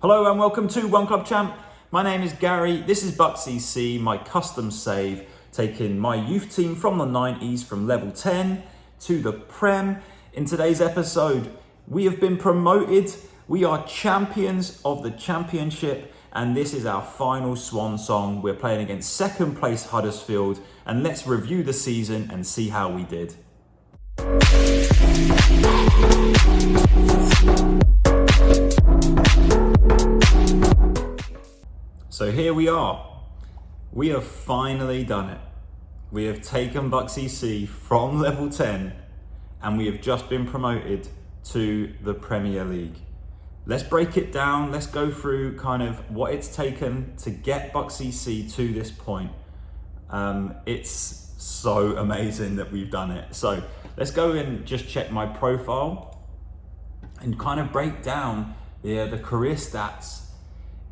Hello and welcome to One Club Champ. My name is Gary. This is BUCKSCC, my custom save, taking my youth team from the 90s from level 10 to the Prem. In today's episode, we have been promoted. We are champions of the championship, and this is our final swan song. We're playing against second place Huddersfield, and let's review the season and see how we did. So here we are. We have finally done it. We have taken BUCKSCC from level 10 and we have just been promoted to the Premier League. Let's break it down. Let's go through kind of what it's taken to get BUCKSCC to this point. It's so amazing that we've done it. So let's go and just check my profile and kind of break down the career stats.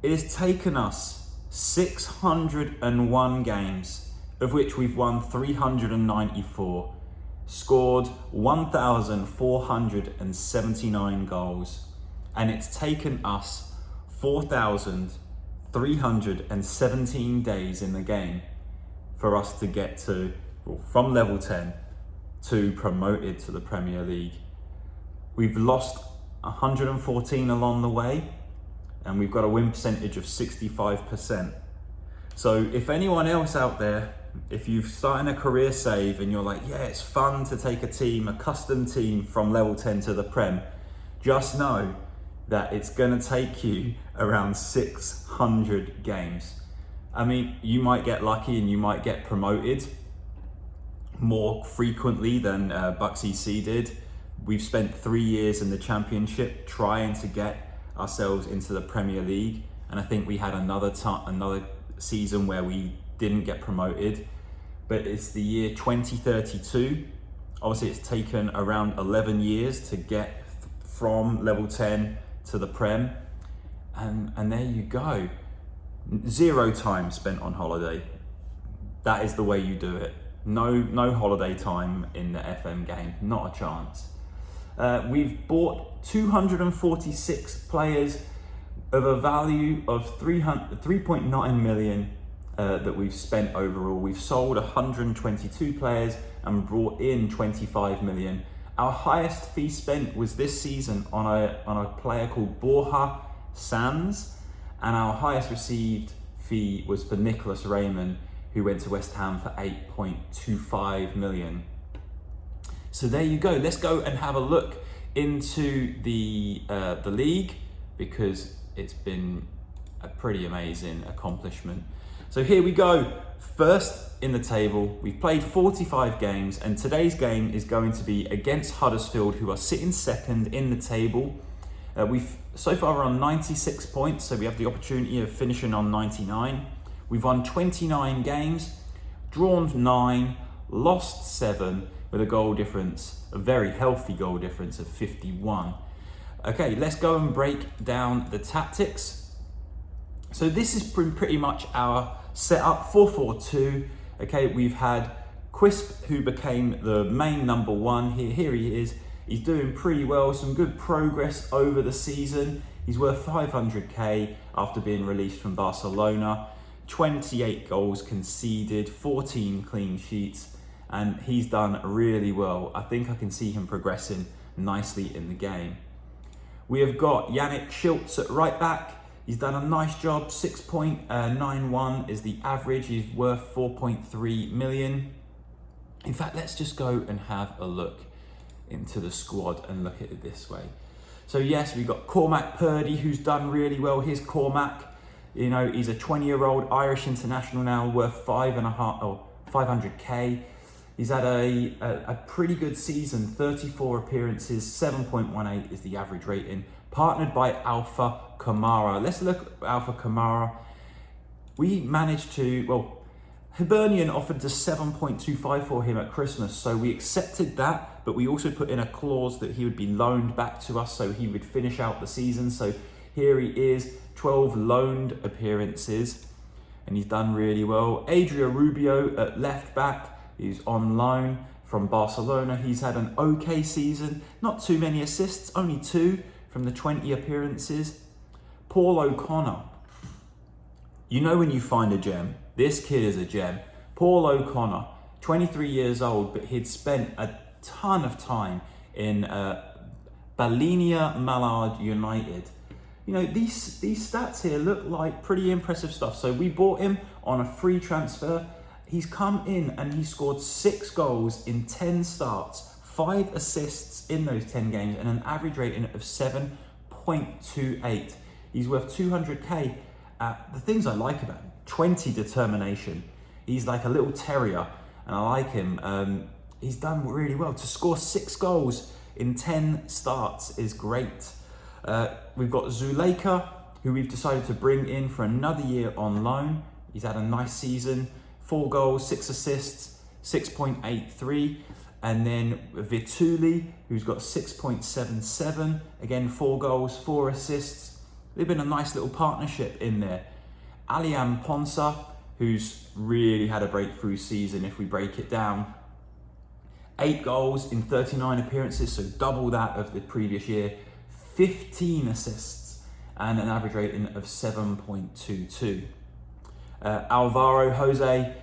It has taken us 601 games, of which we've won 394, scored 1,479 goals, and it's taken us 4,317 days in the game for us to get to, from level 10 to promoted to the Premier League. We've lost 114 along the way, and we've got a win percentage of 65%. So if anyone else out there, if you've started a career save and you're like, yeah, it's fun to take a team, a custom team from level 10 to the Prem, just know that it's gonna take you around 600 games. I mean, you might get lucky and you might get promoted more frequently than BUCKSCC did. We've spent 3 years in the championship trying to get ourselves into the Premier League, and I think we had another season where we didn't get promoted, but it's the year 2032. Obviously it's taken around 11 years to get from level 10 to the Prem, and there you go. 0 time spent on holiday. That is the way you do it. No holiday time in the FM game, not a chance. We've bought 246 players of a value of 3.9 million that we've spent overall. We've sold 122 players and brought in 25 million. Our highest fee spent was this season on a player called Borja Sanz, and our highest received fee was for Nicholas Raymond, who went to West Ham for 8.25 million. So there you go. Let's go and have a look into the league, because it's been a pretty amazing accomplishment. So here we go. First in the table, we've played 45 games, and today's game is going to be against Huddersfield, who are sitting second in the table. We've so far we're on 96 points, so we have the opportunity of finishing on 99. We've won 29 games, drawn 9, lost 7, with a goal difference, a very healthy goal difference of 51. Okay, let's go and break down the tactics. So this is pretty much our setup, 4-4-2. Okay, we've had Quisp, who became the main number one here. Here he is. He's doing pretty well, some good progress over the season. He's worth 500k after being released from Barcelona. 28 goals conceded, 14 clean sheets, and he's done really well. I think I can see him progressing nicely in the game. We have got Yannick Schultz at right back. He's done a nice job. 6.91 is the average. He's worth 4.3 million. In fact, let's just go and have a look into the squad and look at it this way. So yes, we've got Cormac Purdy, who's done really well. Here's Cormac. You know, he's a 20-year-old Irish international now, worth 500k. He's had a pretty good season, 34 appearances, 7.18 is the average rating, partnered by Alpha Kamara. Let's look at Alpha Kamara. We managed to, well, Hibernian offered us 7.25 for him at Christmas, so we accepted that, but we also put in a clause that he would be loaned back to us, so he would finish out the season. So here he is, 12 loaned appearances, and he's done really well. Adria Rubio at left back. He's on loan from Barcelona. He's had an okay season, not too many assists, only 2 from the 20 appearances. Paul O'Connor. You know when you find a gem, this kid is a gem. Paul O'Connor, 23 years old, but he'd spent a ton of time in Balinia Mallard United. You know, these stats here look like pretty impressive stuff. So we bought him on a free transfer. He's come in and he scored 6 goals in 10 starts, 5 assists in those 10 games, and an average rating of 7.28. He's worth 200k. The things I like about him: 20 determination. He's like a little terrier, and I like him. He's done really well. To score 6 goals in 10 starts is great. We've got Zuleika, who we've decided to bring in for another year on loan. He's had a nice season, 4 goals, 6 assists, 6.83. And then Vituli, who's got 6.77. Again, 4 goals, 4 assists. They've been a nice little partnership in there. Aliam Ponsa, who's really had a breakthrough season if we break it down. 8 goals in 39 appearances, so double that of the previous year. 15 assists and an average rating of 7.22. Alvaro Jose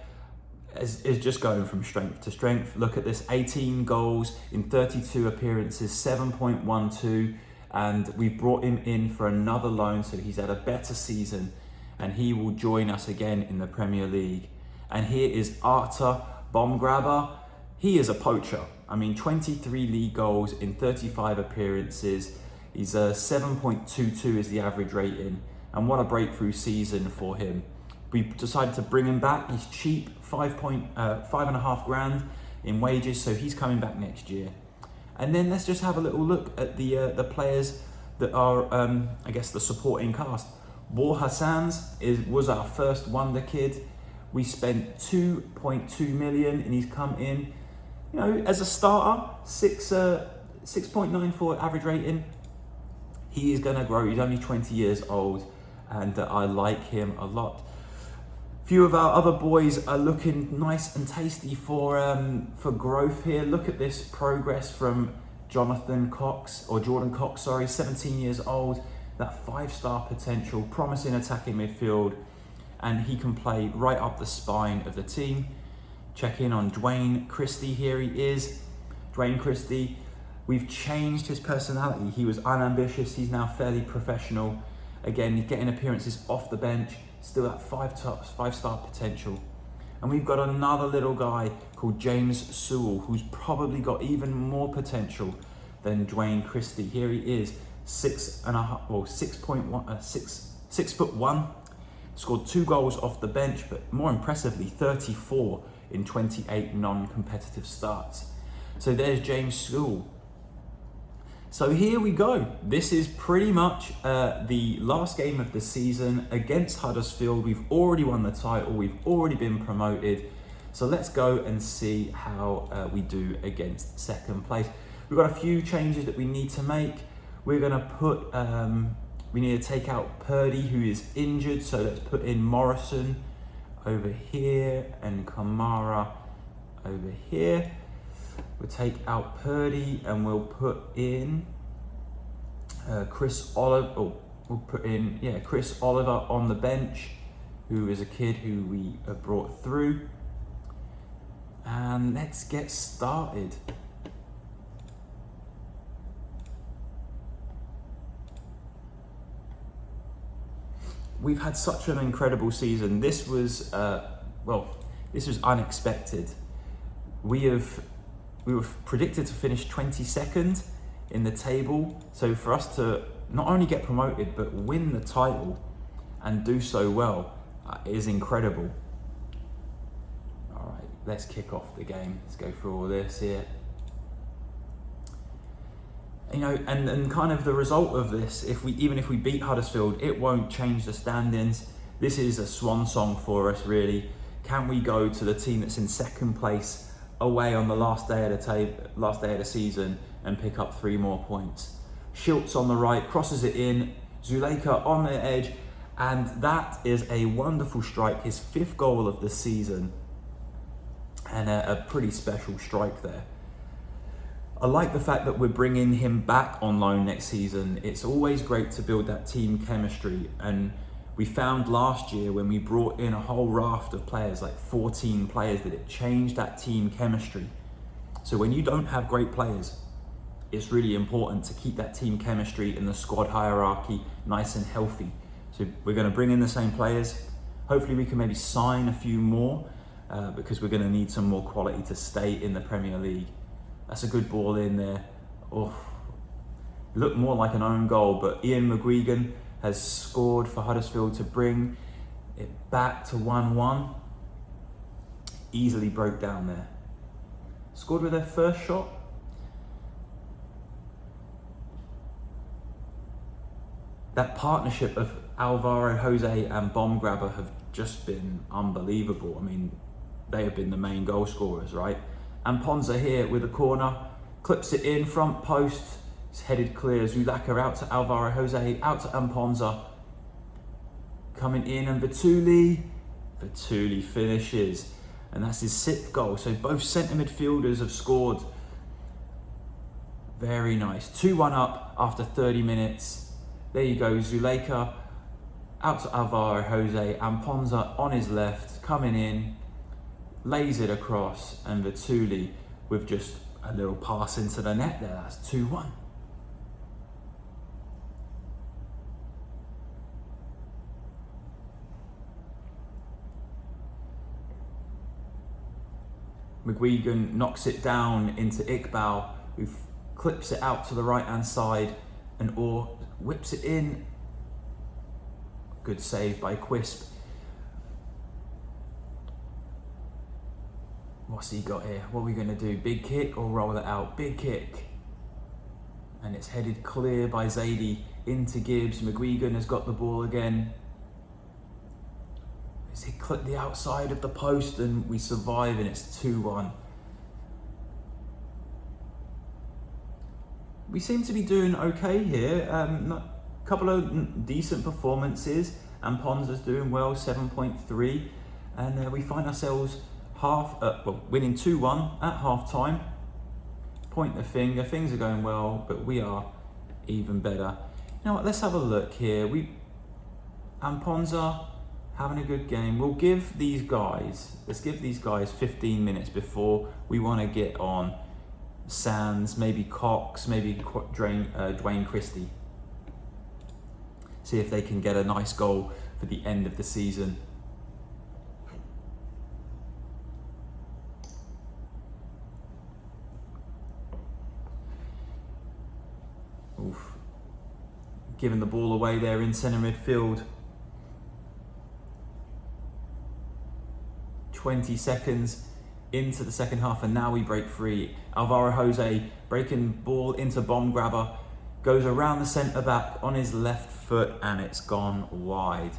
is just going from strength to strength. Look at this: 18 goals in 32 appearances, 7.12, and we've brought him in for another loan, so he's had a better season, and he will join us again in the Premier League. And here is Arta Bomgrabber. He is a poacher. I mean, 23 league goals in 35 appearances. He's 7.22 is the average rating, and what a breakthrough season for him. We decided to bring him back. He's cheap, 5.5 grand in wages, so he's coming back next year. And then let's just have a little look at the players that are, I guess, the supporting cast. Borja Sanz was our first wonder kid. We spent 2.2 million, and he's come in, you know, as a starter, 6.94 average rating. He is going to grow. He's only 20 years old, and I like him a lot. Few of our other boys are looking nice and tasty for growth here. Look at this progress from Jordan Cox, 17 years old. That 5-star potential, promising attacking midfield, and he can play right up the spine of the team. Check in on Dwayne Christie. Here he is. Dwayne Christie. We've changed his personality. He was unambitious. He's now fairly professional. Again, he's getting appearances off the bench. Still at 5-star potential. And we've got another little guy called James Sewell, who's probably got even more potential than Dwayne Christie. Here he is, 6'1", scored 2 goals off the bench, but more impressively, 34 in 28 non-competitive starts. So there's James Sewell. So here we go. This is pretty much the last game of the season against Huddersfield. We've already won the title. We've already been promoted. So let's go and see how we do against second place. We've got a few changes that we need to make. We're going to put, we need to take out Purdy, who is injured. So let's put in Morrison over here and Kamara over here. We'll take out Purdy and we'll put in Chris Oliver. Chris Oliver on the bench, who is a kid who we have brought through. And let's get started. We've had such an incredible season. This was unexpected. We were predicted to finish 22nd in the table. So for us to not only get promoted, but win the title and do so well is incredible. All right, let's kick off the game. Let's go through all this here. You know, and kind of the result of this, even if we beat Huddersfield, it won't change the standings. This is a swan song for us, really. Can we go to the team that's in second place away on the last day of the season and pick up 3 more points? Schultz on the right, crosses it in, Zuleika on the edge, and that is a wonderful strike, his 5th goal of the season, and a pretty special strike there. I like the fact that we're bringing him back on loan next season. It's always great to build that team chemistry, and we found last year when we brought in a whole raft of players, like 14 players, that it changed that team chemistry. So when you don't have great players, it's really important to keep that team chemistry and the squad hierarchy nice and healthy. So we're going to bring in the same players. Hopefully we can maybe sign a few more because we're going to need some more quality to stay in the Premier League. That's a good ball in there. Oh, looked more like an own goal, but Ian McGuigan has scored for Huddersfield to bring it back to 1-1. Easily broke down there. Scored with their first shot. That partnership of Alvaro Jose and Bomb Grabber have just been unbelievable. I mean, they have been the main goal scorers, right? And Ponza here with a corner, clips it in, front post, it's headed clear. Zulaka out to Alvaro Jose, out to Amponza. Coming in, and Vituli finishes. And that's his 6th goal. So both centre midfielders have scored. Very nice. 2-1 up after 30 minutes. There you go, Zuleka out to Alvaro Jose, and Ponza on his left, coming in, lays it across, and Vituli with just a little pass into the net there. That's 2-1. McGuigan knocks it down into Iqbal, who clips it out to the right hand side, and Orr whips it in. Good save by Quisp. What's he got here? What are we going to do? Big kick or roll it out? Big kick. And it's headed clear by Zaidi into Gibbs. McGuigan has got the ball again. He clipped the outside of the post, and we survive, and it's 2-1. We seem to be doing okay here. A couple of decent performances, and Ponza's doing well, 7.3, and we find ourselves winning 2-1 at half time. Point the finger, things are going well, but we are even better. You know what? Let's have a look here. And Ponza having a good game. Let's give these guys 15 minutes before we want to get on Sands, maybe Cox, maybe Dwayne Christie. See if they can get a nice goal for the end of the season. Oof. Giving the ball away there in centre midfield. 20 seconds into the second half, and now we break free. Alvaro Jose breaking ball into Bomb Grabber, goes around the centre back on his left foot, and it's gone wide.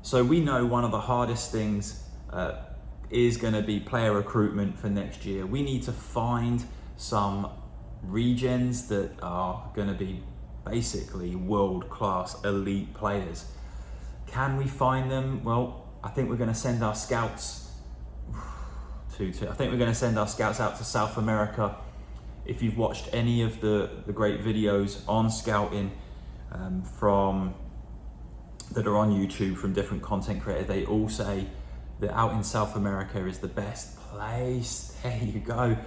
So we know one of the hardest things is going to be player recruitment for next year. We need to find some regens that are going to be basically world-class elite players. Can we find them? Well, I think we're going to send our scouts I think we're going to send our scouts out to South America. If you've watched any of the great videos on scouting that are on YouTube from different content creators, they all say that out in South America is the best place. There you go.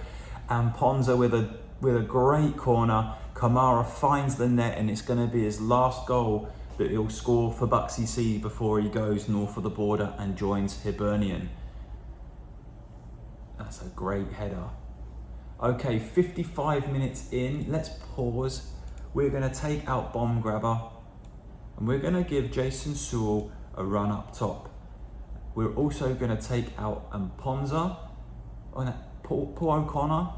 And Ponza with a great corner. Kamara finds the net, and it's going to be his last goal that he'll score for BUCKSCC before he goes north of the border and joins Hibernian. That's a great header. Okay, 55 minutes in, let's pause. We're going to take out Bomb Grabber, and we're going to give Jason Sewell a run up top. We're also going to take out Ponza, Paul O'Connor.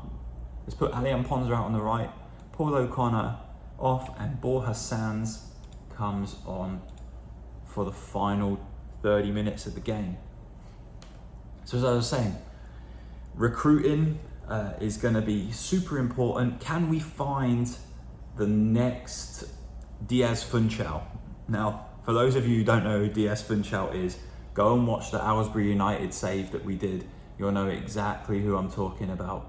Let's put Ali Ponza out on the right, Paul O'Connor off, and Borja Sands comes on for the final 30 minutes of the game. So as I was saying, recruiting is going to be super important. Can we find the next Diaz Funchal? Now, for those of you who don't know who Diaz Funchal is, go and watch the Aylesbury United save that we did. You'll know exactly who I'm talking about.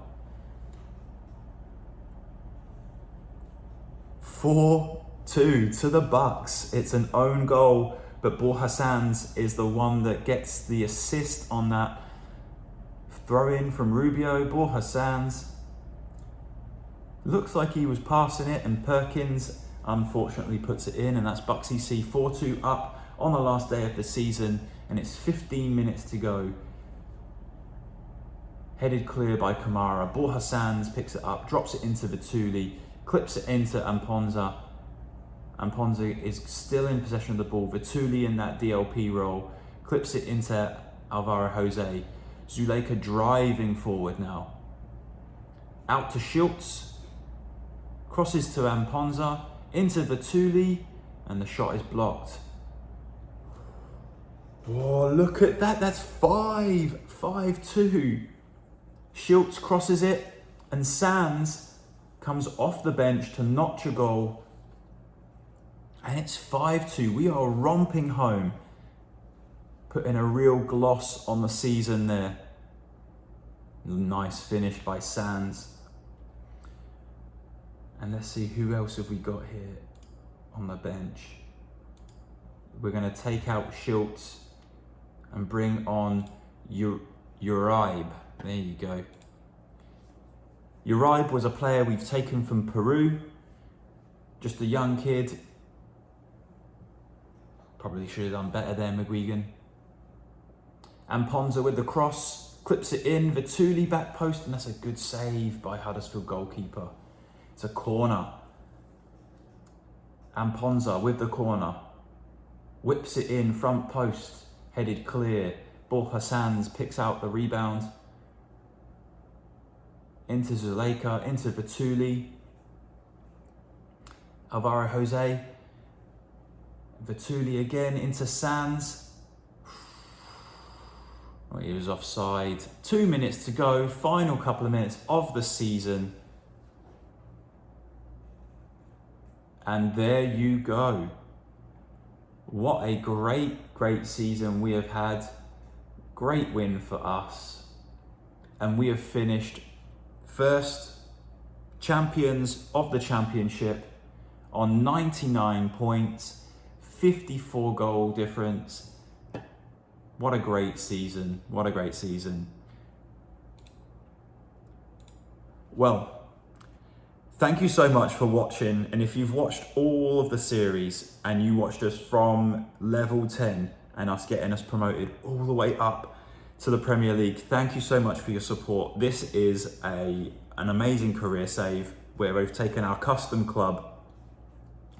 4-2 to the Bucks. It's an own goal, but Borja Sanz is the one that gets the assist on that throw in from Rubio. Borja Sanz looks like he was passing it, and Perkins unfortunately puts it in, and that's BUCKSCC 4-2 up on the last day of the season, and it's 15 minutes to go. Headed clear by Kamara. Borja Sanz picks it up, drops it into Vituli, clips it into Amponza. Amponza is still in possession of the ball. Vituli in that DLP role, clips it into Alvaro Jose. Zuleika driving forward now. Out to Schultz. Crosses to Amponza, into Vituli, and the shot is blocked. Oh, look at that. That's 5-2. Schultz crosses it, and Sanz comes off the bench to notch a goal. And it's 5-2. We are romping home, putting a real gloss on the season there. Nice finish by Sanz. And let's see, who else have we got here on the bench? We're going to take out Schultz and bring on Uribe. There you go. Uribe was a player we've taken from Peru. Just a young kid. Probably should have done better there, McGuigan. Amponza with the cross, clips it in, Vituli back post, and that's a good save by Huddersfield goalkeeper. It's a corner. Amponza with the corner, whips it in, front post, headed clear. Borja Sanz picks out the rebound. Into Zuleika, into Vituli. Alvaro Jose. Vituli again into Sanz. Oh, he was offside. 2 minutes to go, final couple of minutes of the season. And there you go. What a great season we have had. Great win for us. And we have finished first champions of the championship on 99 points, 54 goal difference. What a great season. What a great season. Well, thank you so much for watching. And if you've watched all of the series and you watched us from level 10 and us getting us promoted all the way up to the Premier League, thank you so much for your support. This is an amazing career save where we've taken our custom club,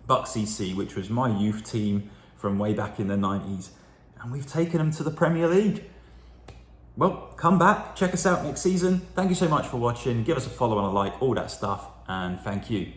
BUCKSCC, which was my youth team from way back in the 90s, and we've taken them to the Premier League. Well, come back, check us out next season. Thank you so much for watching. Give us a follow and a like, all that stuff, and thank you.